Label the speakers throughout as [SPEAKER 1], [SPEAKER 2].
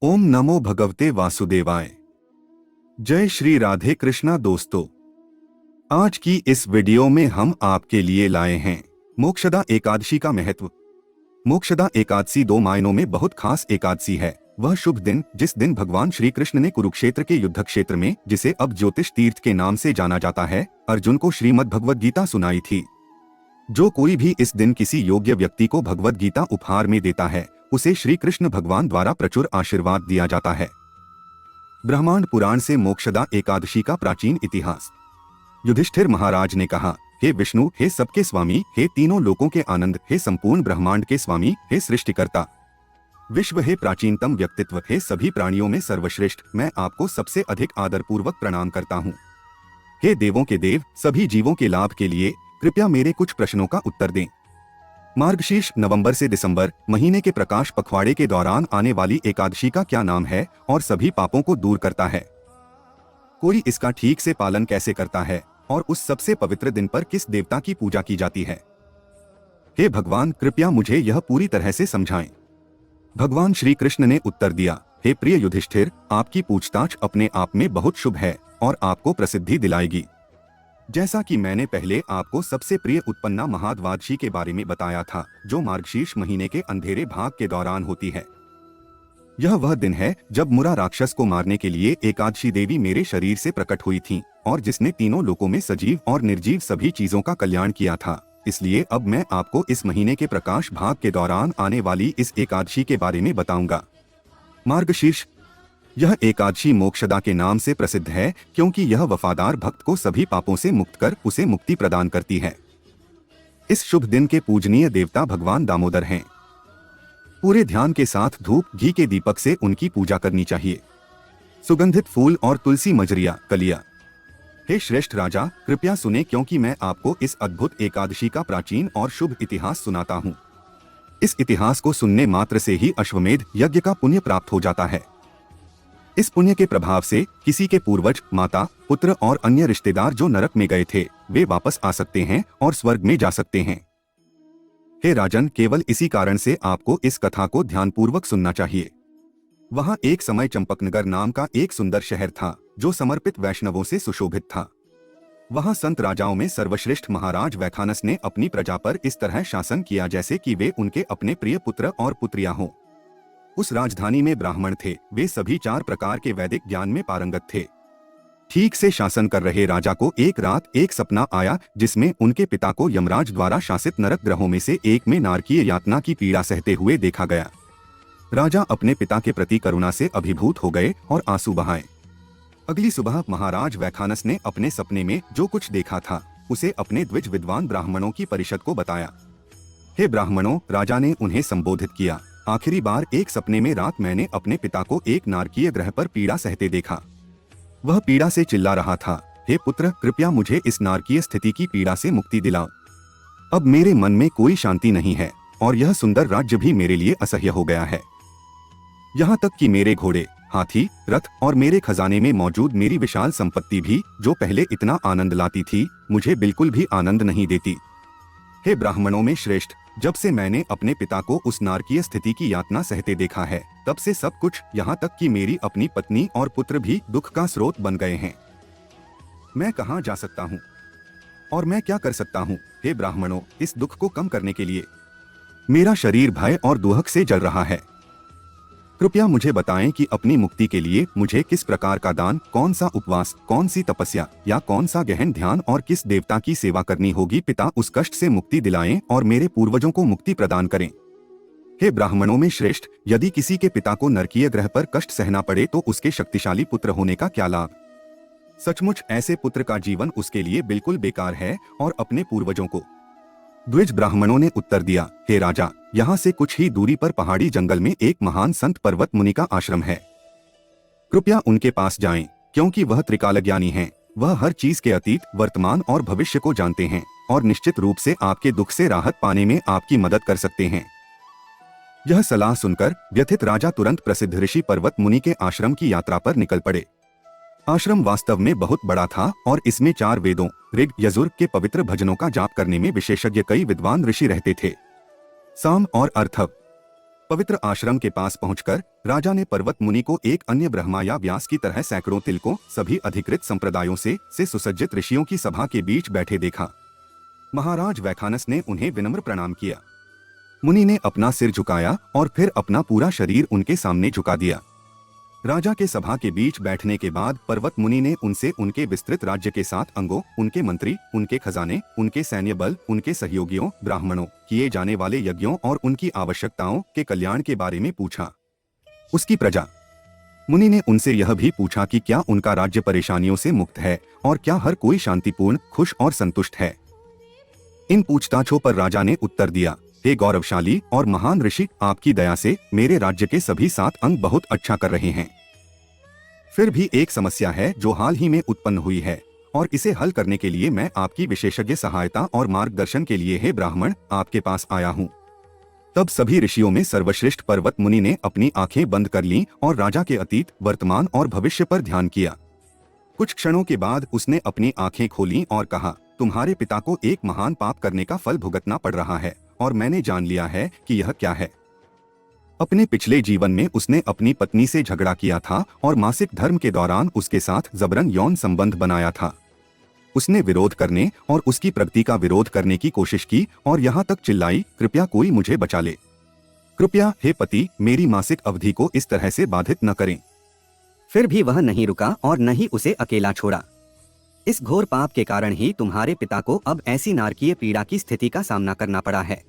[SPEAKER 1] ओम नमो भगवते वासुदेवाय। जय श्री राधे कृष्णा। दोस्तों, आज की इस वीडियो में हम आपके लिए लाए हैं मोक्षदा एकादशी का महत्व। मोक्षदा एकादशी दो मायनों में बहुत खास एकादशी है। वह शुभ दिन जिस दिन भगवान श्री कृष्ण ने कुरुक्षेत्र के युद्ध क्षेत्र में, जिसे अब ज्योतिष तीर्थ के नाम से जाना जाता है, अर्जुन को श्रीमद् भगवद गीता सुनाई थी। जो कोई भी इस दिन किसी योग्य व्यक्ति को भगवद गीता उपहार में देता है, उसे श्री कृष्ण भगवान द्वारा प्रचुर आशीर्वाद दिया जाता है। ब्रह्मांड पुराण से मोक्षदा एकादशी का प्राचीन इतिहास। युधिष्ठिर महाराज ने कहा, हे विष्णु, हे सबके स्वामी, हे तीनों लोकों के आनंद, हे संपूर्ण ब्रह्मांड के स्वामी, हे सृष्टिकर्ता विश्व, हे प्राचीनतम व्यक्तित्व, हे सभी प्राणियों में सर्वश्रेष्ठ, मैं आपको सबसे अधिक आदरपूर्वक प्रणाम करता हूँ। हे देवों के देव, सभी जीवों के लाभ के लिए कृपया मेरे कुछ प्रश्नों का उत्तर दें। मार्गशीर्ष नवंबर से दिसंबर महीने के प्रकाश पखवाड़े के दौरान आने वाली एकादशी का क्या नाम है और सभी पापों को दूर करता है? कोई इसका ठीक से पालन कैसे करता है और उस सबसे पवित्र दिन पर किस देवता की पूजा की जाती है? हे भगवान, कृपया मुझे यह पूरी तरह से समझाएं। भगवान श्री कृष्ण ने उत्तर दिया, हे प्रिय युधिष्ठिर, आपकी पूछताछ अपने आप में बहुत शुभ है और आपको प्रसिद्धि दिलाएगी। जैसा कि मैंने पहले आपको सबसे प्रिय उत्पन्ना महाद्वादशी के बारे में बताया था, जो मार्गशीर्ष महीने के अंधेरे भाग के दौरान होती है। यह वह दिन है जब मुरा राक्षस को मारने के लिए एकादशी देवी मेरे शरीर से प्रकट हुई थी और जिसने तीनों लोकों में सजीव और निर्जीव सभी चीजों का कल्याण किया था। इसलिए अब मैं आपको इस महीने के प्रकाश भाग के दौरान आने वाली इस एकादशी के बारे में बताऊंगा। मार्गशीर्ष, यह एकादशी मोक्षदा के नाम से प्रसिद्ध है क्योंकि यह वफादार भक्त को सभी पापों से मुक्त कर उसे मुक्ति प्रदान करती है। इस शुभ दिन के पूजनीय देवता भगवान दामोदर हैं। पूरे ध्यान के साथ धूप घी के दीपक से उनकी पूजा करनी चाहिए। सुगंधित फूल और तुलसी मजरिया कलिया। हे श्रेष्ठ राजा, कृपया सुने क्योंकि मैं आपको इस अद्भुत एकादशी का प्राचीन और शुभ इतिहास सुनाता हूँ। इस इतिहास को सुनने मात्र से ही अश्वमेध यज्ञ का पुण्य प्राप्त हो जाता है। इस पुण्य के प्रभाव से किसी के पूर्वज, माता, पुत्र और अन्य रिश्तेदार जो नरक में गए थे, वे वापस आ सकते हैं और स्वर्ग में जा सकते हैं। हे राजन, केवल इसी कारण से आपको इस कथा को ध्यानपूर्वक सुनना चाहिए। वहां एक समय चंपकनगर नाम का एक सुंदर शहर था जो समर्पित वैष्णवों से सुशोभित था। वहां संत राजाओं में सर्वश्रेष्ठ महाराज वैखानस ने अपनी प्रजा पर इस तरह शासन किया जैसे कि वे उनके अपने प्रिय पुत्र और पुत्रियां हों। उस राजधानी में ब्राह्मण थे, वे सभी 4 प्रकार के वैदिक ज्ञान में पारंगत थे। ठीक से शासन कर रहे राजा को एक रात एक सपना आया जिसमें उनके पिता को यमराज द्वारा शासित नरक ग्रहों में से एक में नारकीय यातना की पीड़ा सहते हुए देखा गया। राजा अपने पिता के प्रति करुणा से अभिभूत हो गए और आंसू बहाए। अगली सुबह महाराज वैखानस ने अपने सपने में जो कुछ देखा था उसे अपने द्विज विद्वान ब्राह्मणों की परिषद को बताया। हे ब्राह्मणों, राजा ने उन्हें संबोधित किया, आखिरी बार एक सपने में रात मैंने अपने पिता को एक नारकीय ग्रह पर पीड़ा सहते देखा। वह पीड़ा से चिल्ला रहा था, हे पुत्र, कृपया मुझे इस नारकीय स्थिति की पीड़ा से मुक्ति दिलाओ। अब मेरे मन में कोई शांति नहीं है और यह सुंदर राज्य भी मेरे लिए असह्य हो गया है। यहाँ तक कि मेरे घोड़े, हाथी, रथ और मेरे खजाने में मौजूद मेरी विशाल संपत्ति भी, जो पहले इतना आनंद लाती थी, मुझे बिल्कुल भी आनंद नहीं देती। हे ब्राह्मणों में श्रेष्ठ, जब से मैंने अपने पिता को उस नारकीय स्थिति की यातना सहते देखा है, तब से सब कुछ, यहाँ तक कि मेरी अपनी पत्नी और पुत्र भी दुख का स्रोत बन गए हैं। मैं कहाँ जा सकता हूँ और मैं क्या कर सकता हूँ? हे ब्राह्मणों, इस दुख को कम करने के लिए मेरा शरीर भय और दुहक से जल रहा है। कृपया मुझे बताएं कि अपनी मुक्ति के लिए मुझे किस प्रकार का दान, कौन सा उपवास, कौन सी तपस्या या कौन सा गहन ध्यान और किस देवता की सेवा करनी होगी। पिता उस कष्ट से मुक्ति दिलाएं और मेरे पूर्वजों को मुक्ति प्रदान करें। हे ब्राह्मणों में श्रेष्ठ, यदि किसी के पिता को नरकीय ग्रह पर कष्ट सहना पड़े तो उसके शक्तिशाली पुत्र होने का क्या लाभ? सचमुच ऐसे पुत्र का जीवन उसके लिए बिल्कुल बेकार है। और अपने पूर्वजों को द्विज ब्राह्मणों ने उत्तर दिया, हे राजा, यहाँ से कुछ ही दूरी पर पहाड़ी जंगल में एक महान संत पर्वत मुनि का आश्रम है। कृपया उनके पास जाएं, क्योंकि वह त्रिकालज्ञानी हैं। वह हर चीज के अतीत, वर्तमान और भविष्य को जानते हैं और निश्चित रूप से आपके दुख से राहत पाने में आपकी मदद कर सकते हैं। यह सलाह सुनकर व्यथित राजा तुरंत प्रसिद्ध ऋषि पर्वत मुनि के आश्रम की यात्रा पर निकल पड़े। आश्रम वास्तव में बहुत बड़ा था और इसमें 4 वेदों, ऋग, यजुर के पवित्र भजनों का जाप करने में विशेषज्ञ कई विद्वान ऋषि रहते थे। साम और अर्थव पवित्र आश्रम के पास पहुंचकर राजा ने पर्वत मुनि को एक अन्य ब्रह्मा या व्यास की तरह सैकड़ों तिलकों सभी अधिकृत संप्रदायों से सुसज्जित ऋषियों की सभा के बीच बैठे देखा। महाराज वैखानस ने उन्हें विनम्र प्रणाम किया। मुनि ने अपना सिर झुकाया और फिर अपना पूरा शरीर उनके सामने झुका दिया। राजा के सभा के बीच बैठने के बाद पर्वत मुनि ने उनसे उनके विस्तृत राज्य के साथ अंगों, उनके मंत्री, उनके खजाने, उनके सैन्य बल, उनके सहयोगियों, ब्राह्मणों, किए जाने वाले यज्ञों और उनकी आवश्यकताओं के कल्याण के बारे में पूछा। उसकी प्रजा। मुनि ने उनसे यह भी पूछा कि क्या उनका राज्य परेशानियों से मुक्त है और क्या हर कोई शांतिपूर्ण, खुश और संतुष्ट है। इन पूछताछों पर राजा ने उत्तर दिया, हे गौरवशाली और महान ऋषि, आपकी दया से मेरे राज्य के सभी 7 अंग बहुत अच्छा कर रहे हैं। फिर भी एक समस्या है जो हाल ही में उत्पन्न हुई है और इसे हल करने के लिए मैं आपकी विशेषज्ञ सहायता और मार्गदर्शन के लिए हे ब्राह्मण आपके पास आया हूँ। तब सभी ऋषियों में सर्वश्रेष्ठ पर्वत मुनि ने अपनी आंखें बंद कर लीं और राजा के अतीत, वर्तमान और भविष्य पर ध्यान किया। कुछ क्षणों के बाद उसने अपनी आंखें खोलीं और कहा, तुम्हारे पिता को एक महान पाप करने का फल भुगतना पड़ रहा है और मैंने जान लिया है कि यह क्या है। अपने पिछले जीवन में उसने अपनी पत्नी से झगड़ा किया था और मासिक धर्म के दौरान उसके साथ जबरन यौन संबंध बनाया था। उसने विरोध करने और उसकी प्रगति का विरोध करने की कोशिश की और यहाँ तक चिल्लाई, कृपया कोई मुझे बचा ले। कृपया हे पति, मेरी मासिक अवधि को इस तरह से बाधित न करें।
[SPEAKER 2] फिर भी वह नहीं रुका और न ही उसे अकेला छोड़ा। इस घोर पाप के कारण ही तुम्हारे पिता को अब ऐसी नारकीय पीड़ा की स्थिति का सामना करना पड़ा है।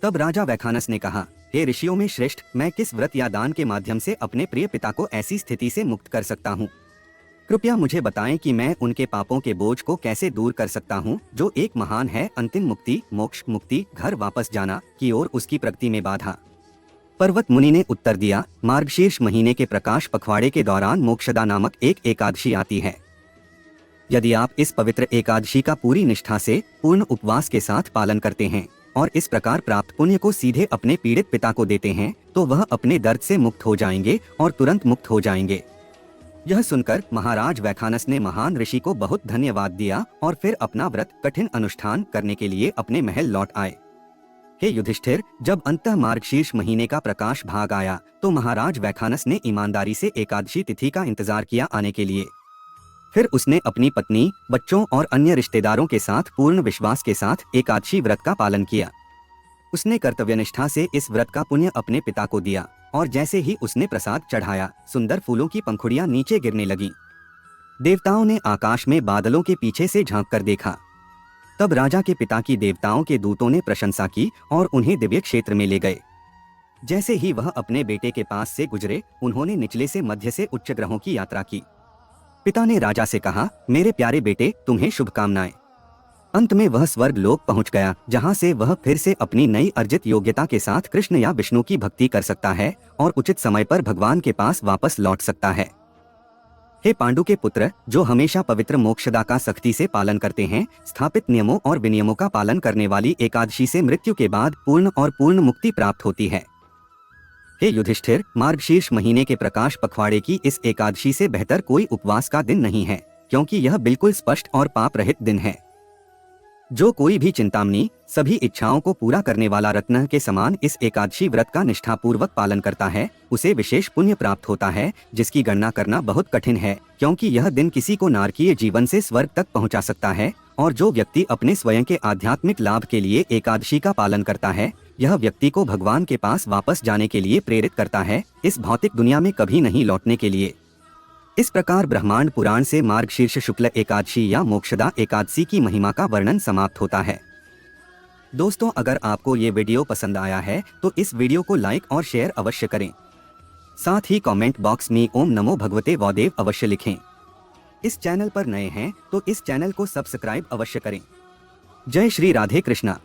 [SPEAKER 2] तब राजा वैखानस ने कहा, हे ऋषियों में श्रेष्ठ, मैं किस व्रत या दान के माध्यम से अपने प्रिय पिता को ऐसी स्थिति से मुक्त कर सकता हूँ? कृपया मुझे बताएं कि मैं उनके पापों के बोझ को कैसे दूर कर सकता हूँ, जो एक महान है अंतिम मुक्ति, मोक्ष, मुक्ति, घर वापस जाना की ओर उसकी प्रगति में बाधा। पर्वत मुनि ने उत्तर दिया, मार्गशीर्ष महीने के प्रकाश पखवाड़े के दौरान मोक्षदा नामक एक एकादशी आती है। यदि आप इस पवित्र एकादशी का पूरी निष्ठा से, पूर्ण उपवास के साथ पालन करते हैं और इस प्रकार प्राप्त पुण्य को सीधे अपने पीड़ित पिता को देते हैं, तो वह अपने दर्द से मुक्त हो जाएंगे और तुरंत मुक्त हो जाएंगे। यह सुनकर महाराज वैखानस ने महान ऋषि को बहुत धन्यवाद दिया और फिर अपना व्रत कठिन अनुष्ठान करने के लिए अपने महल लौट आए। हे युधिष्ठिर, जब अंतः मार्गशीर्ष महीने का प्रकाश भाग आया तो महाराज वैखानस ने ईमानदारी से एकादशी तिथि का इंतजार किया आने के लिए। फिर उसने अपनी पत्नी, बच्चों और अन्य रिश्तेदारों के साथ पूर्ण विश्वास के साथ एकादशी व्रत का पालन किया। उसने कर्तव्यनिष्ठा से इस व्रत का पुण्य अपने पिता को दिया और जैसे ही उसने प्रसाद चढ़ाया, सुंदर फूलों की पंखुड़ियां नीचे गिरने लगीं। देवताओं ने आकाश में बादलों के पीछे से झांक कर देखा। तब राजा के पिता की देवताओं के दूतों ने प्रशंसा की और उन्हें दिव्य क्षेत्र में ले गए। जैसे ही वह अपने बेटे के पास से गुजरे, उन्होंने निचले से मध्य से उच्च ग्रहों की यात्रा की। पिता ने राजा से कहा, मेरे प्यारे बेटे, तुम्हें शुभकामनाएं। अंत में वह स्वर्ग लोक पहुंच गया, जहां से वह फिर से अपनी नई अर्जित योग्यता के साथ कृष्ण या विष्णु की भक्ति कर सकता है और उचित समय पर भगवान के पास वापस लौट सकता है। हे पांडु के पुत्र, जो हमेशा पवित्र मोक्षदा का सख्ती से पालन करते हैं, स्थापित नियमों और विनियमों का पालन करने वाली एकादशी से मृत्यु के बाद पूर्ण और पूर्ण मुक्ति प्राप्त होती है। हे युधिष्ठिर, मार्गशीर्ष महीने के प्रकाश पखवाड़े की इस एकादशी से बेहतर कोई उपवास का दिन नहीं है, क्योंकि यह बिल्कुल स्पष्ट और पाप रहित दिन है। जो कोई भी चिंतामणि, सभी इच्छाओं को पूरा करने वाला रत्न के समान इस एकादशी व्रत का निष्ठापूर्वक पालन करता है, उसे विशेष पुण्य प्राप्त होता है, जिसकी गणना करना बहुत कठिन है, क्योंकि यह दिन किसी को नारकीय जीवन से स्वर्ग तक पहुंचा सकता है। और जो व्यक्ति अपने स्वयं के आध्यात्मिक लाभ के लिए एकादशी का पालन करता है, यह व्यक्ति को भगवान के पास वापस जाने के लिए प्रेरित करता है, इस भौतिक दुनिया में कभी नहीं लौटने के लिए। इस प्रकार ब्रह्मांड पुराण से मार्गशीर्ष शुक्ल एकादशी या मोक्षदा एकादशी की महिमा का वर्णन समाप्त होता है। दोस्तों, अगर आपको ये वीडियो पसंद आया है तो इस वीडियो को लाइक और शेयर अवश्य करें। साथ ही कमेंट बॉक्स में ओम नमो भगवते वासुदेव अवश्य लिखें। इस चैनल पर नए हैं तो इस चैनल को सब्सक्राइब अवश्य करें। जय श्री राधे कृष्णा।